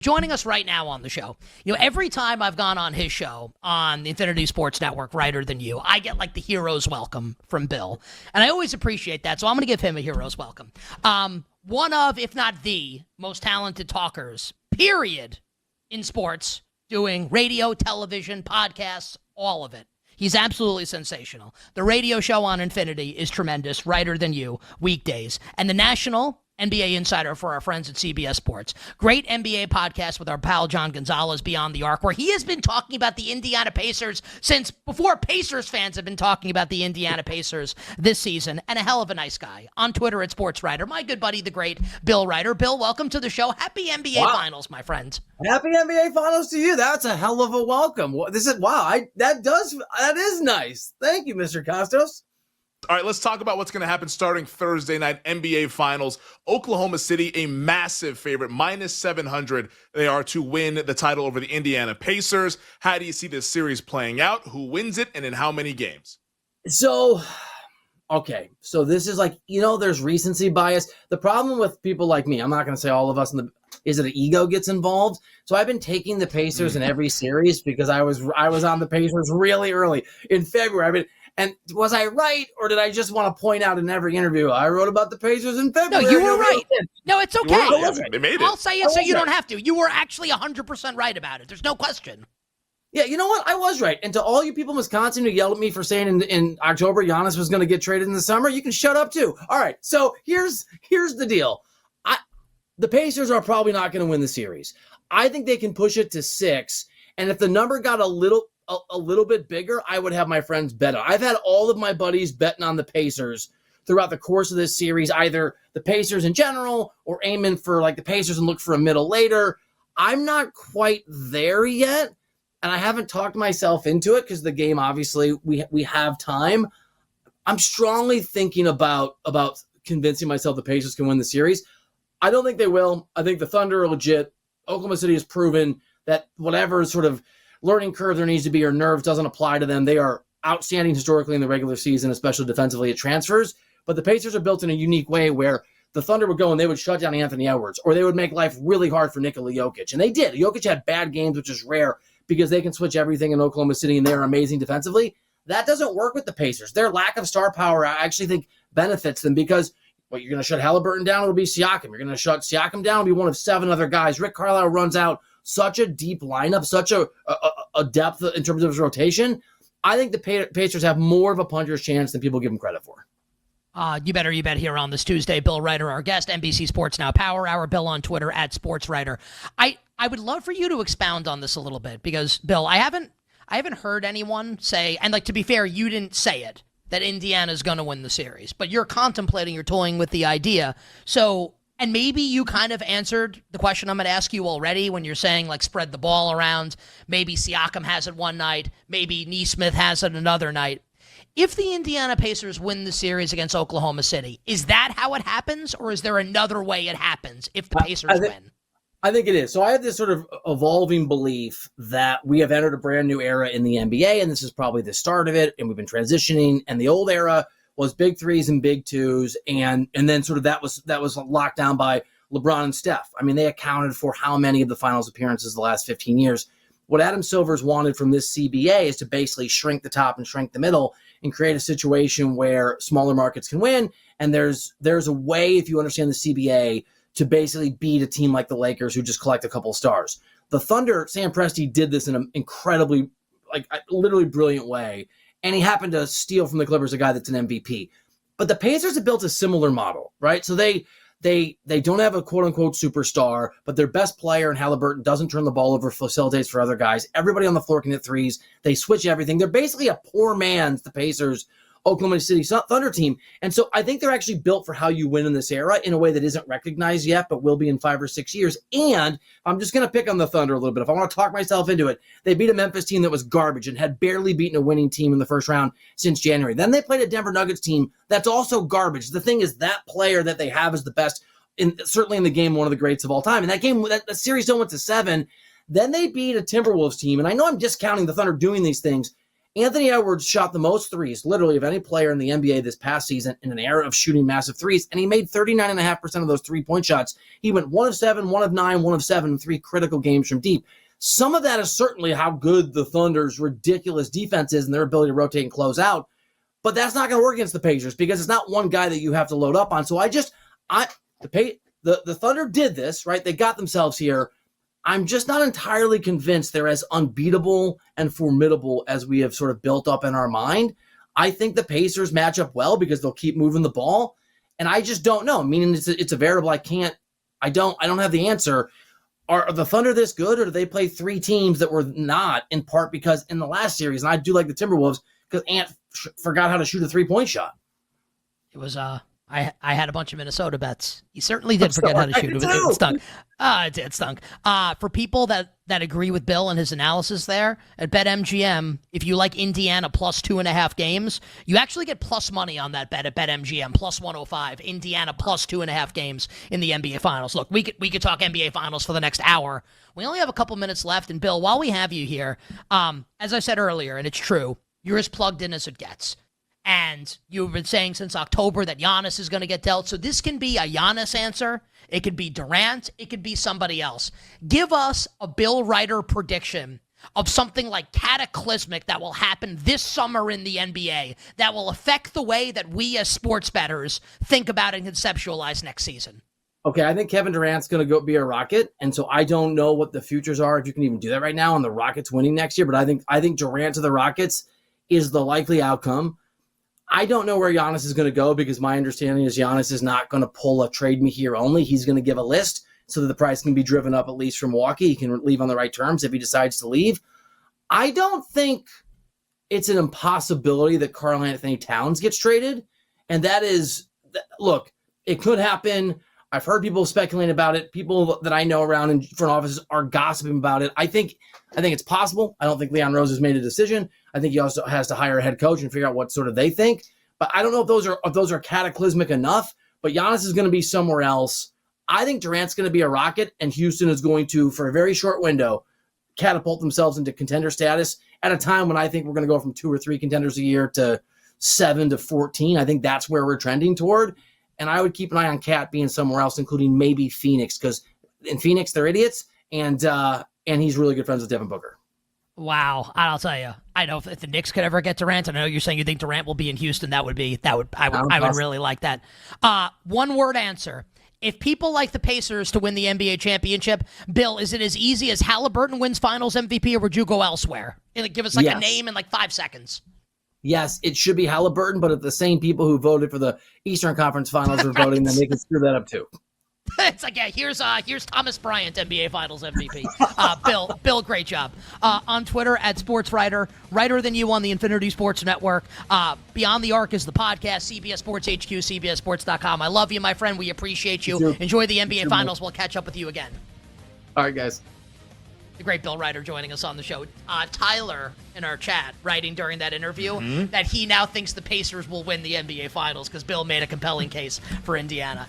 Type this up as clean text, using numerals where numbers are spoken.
Joining us right now on the show. Every time I've gone on his show on the Infinity Sports Network, Reiter Than You, I get like the hero's welcome from Bill. And I always appreciate that, so I'm going to give him a hero's welcome. One of, if not the, most talented talkers, period, in sports, doing radio, television, podcasts, all of it. He's absolutely sensational. The radio show on Infinity is tremendous, Reiter Than You, weekdays. And the national NBA insider for our friends at CBS Sports. Great NBA podcast with our pal John Gonzalez, Beyond the Arc, where he has been talking about the Indiana Pacers since before Pacers fans have been talking about the Indiana Pacers this season, and a hell of a nice guy. On Twitter at Sports Reiter, my good buddy, the great Bill Reiter. Bill, welcome to the show. Happy NBA Finals, my friend. Happy NBA Finals to you. That's a hell of a welcome. That is nice. Thank you, Mr. Costos. All right, let's talk about what's going to happen starting Thursday night, NBA Finals. Oklahoma City, a massive favorite, minus 700. They are to win the title over the Indiana Pacers. How do you see this series playing out? Who wins it, and in how many games? So this is like, there's recency bias. The problem with people like me, I'm not going to say all of us, is that an ego gets involved. So I've been taking the Pacers in every series because I was on the Pacers really early in February. And was I right, or did I just want to point out in every interview I wrote about the Pacers in February? No, you were right. No, it's okay. They made it. I'll say it so you don't have to. You were actually 100% right about it. There's no question. Yeah, you know what? I was right. And to all you people in Wisconsin who yelled at me for saying in October Giannis was going to get traded in the summer, you can shut up too. All right, so here's the deal. The Pacers are probably not going to win the series. I think they can push it to 6, and if the number got a little bit bigger, I would have my friends bet on. I've had all of my buddies betting on the Pacers throughout the course of this series, either the Pacers in general or aiming for like the Pacers and look for a middle later. I'm not quite there yet, and I haven't talked myself into it because the game, obviously, we have time. I'm strongly thinking about convincing myself the Pacers can win the series. I don't think they will. I think the Thunder are legit. Oklahoma City has proven that whatever sort of learning curve there needs to be or nerves doesn't apply to them. They are outstanding historically in the regular season, especially defensively at transfers. But the Pacers are built in a unique way where the Thunder would go and they would shut down Anthony Edwards, or they would make life really hard for Nikola Jokic. And they did. Jokic had bad games, which is rare because they can switch everything in Oklahoma City and they're amazing defensively. That doesn't work with the Pacers. Their lack of star power, I actually think, benefits them because you're going to shut Halliburton down, it'll be Siakam. You're going to shut Siakam down, it'll be one of 7 other guys. Rick Carlisle runs out such a deep lineup, such a depth in terms of his rotation. I think the Pacers have more of a puncher's chance than people give them credit for. You bet here on this Tuesday. Bill Reiter, our guest, NBC Sports Now Power Hour. Bill on Twitter at Sports Reiter. I would love for you to expound on this a little bit because, Bill, I haven't heard anyone say, and like to be fair, you didn't say it, that Indiana's going to win the series, but you're contemplating, you're toying with the idea. So, and maybe you kind of answered the question I'm going to ask you already when you're saying like spread the ball around. Maybe Siakam has it one night, maybe Nesmith has it another night. If the Indiana Pacers win the series against Oklahoma City, is that how it happens, or is there another way it happens if the Pacers win? I think it is. So I have this sort of evolving belief that we have entered a brand new era in the NBA, and this is probably the start of it, and we've been transitioning, and the old era was big threes and big twos, and then sort of that was locked down by LeBron and Steph. I mean, they accounted for how many of the finals appearances the last 15 years. What Adam Silver's wanted from this CBA is to basically shrink the top and shrink the middle and create a situation where smaller markets can win, and there's a way, if you understand the CBA, to basically beat a team like the Lakers who just collect a couple of stars. The Thunder, Sam Presti did this in an incredibly, literally brilliant way, and he happened to steal from the Clippers a guy that's an MVP. But the Pacers have built a similar model, right? So they don't have a quote-unquote superstar, but their best player in Halliburton doesn't turn the ball over, facilitates for other guys. Everybody on the floor can hit threes. They switch everything. They're basically a poor man's, the Pacers, Oklahoma City Thunder team. And so I think they're actually built for how you win in this era in a way that isn't recognized yet, but will be in 5 or 6 years. And I'm just going to pick on the Thunder a little bit. If I want to talk myself into it, they beat a Memphis team that was garbage and had barely beaten a winning team in the first round since January. Then they played a Denver Nuggets team that's also garbage. The thing is that player that they have is the best, certainly in the game, one of the greats of all time. And that game, that series still went to 7. Then they beat a Timberwolves team. And I know I'm discounting the Thunder doing these things. Anthony Edwards shot the most threes, literally, of any player in the NBA this past season in an era of shooting massive threes, and he made 39.5% of those three-point shots. He went 1 of 7, 1 of 9, 1 of 7 in 3 critical games from deep. Some of that is certainly how good the Thunder's ridiculous defense is and their ability to rotate and close out, but that's not going to work against the Pacers because it's not one guy that you have to load up on. So the Thunder did this, right? They got themselves here. I'm just not entirely convinced they're as unbeatable and formidable as we have sort of built up in our mind. I think the Pacers match up well because they'll keep moving the ball, and I just don't know. Meaning it's a variable I don't have the answer. Are the Thunder this good, or do they play 3 teams that were not, in part because in the last series, and I do like the Timberwolves, because Ant forgot how to shoot a 3-point shot. It was I had a bunch of Minnesota bets. He certainly did forget how to shoot. It stunk. It stunk. For people that agree with Bill and his analysis there, at BetMGM, if you like Indiana plus 2.5 games, you actually get plus money on that bet at BetMGM, plus 105. Indiana plus 2.5 games in the NBA Finals. Look, we could talk NBA Finals for the next hour. We only have a couple minutes left, and Bill, while we have you here, as I said earlier, and it's true, you're as plugged in as it gets. And you've been saying since October that Giannis is going to get dealt. So this can be a Giannis answer. It could be Durant. It could be somebody else. Give us a Bill Reiter prediction of something like cataclysmic that will happen this summer in the NBA that will affect the way that we as sports bettors think about and conceptualize next season. Okay, I think Kevin Durant's going to be a Rocket, and so I don't know what the futures are, if you can even do that right now, on the Rockets winning next year, but I think Durant to the Rockets is the likely outcome. I don't know where Giannis is going to go because my understanding is Giannis is not going to pull a trade me here only. He's going to give a list so that the price can be driven up at least from Milwaukee. He can leave on the right terms if he decides to leave. I don't think it's an impossibility that Karl-Anthony Towns gets traded. And that is, look, it could happen. I've heard people speculating about it. People that I know around in front offices are gossiping about it. I think it's possible. I don't think Leon Rose has made a decision. I think he also has to hire a head coach and figure out what sort of they think. But I don't know if those are cataclysmic enough. But Giannis is going to be somewhere else. I think Durant's going to be a Rocket, and Houston is going to, for a very short window, catapult themselves into contender status at a time when I think we're going to go from 2 or 3 contenders a year to 7 to 14. I think that's where we're trending toward. And I would keep an eye on Cat being somewhere else, including maybe Phoenix, because in Phoenix they're idiots, and he's really good friends with Devin Booker. Wow, I'll tell you, I know if the Knicks could ever get Durant, I know you're saying you think Durant will be in Houston. I would really like that. One word answer. If people like the Pacers to win the NBA championship, Bill, is it as easy as Halliburton wins Finals MVP, or would you go elsewhere? Give us a name in 5 seconds. Yes, it should be Halliburton, but if the same people who voted for the Eastern Conference Finals are voting, then they can screw that up too. It's like, here's Thomas Bryant, NBA Finals MVP. Bill, great job. On Twitter at SportsWriter, Writer Than You on the Infinity Sports Network. Beyond the Arc is the podcast, CBS Sports HQ, CBSSports.com. I love you, my friend. We appreciate you. Enjoy the NBA Finals. We'll catch up with you again. All right, guys. The great Bill Reiter joining us on the show. Tyler in our chat writing during that interview that he now thinks the Pacers will win the NBA Finals because Bill made a compelling case for Indiana.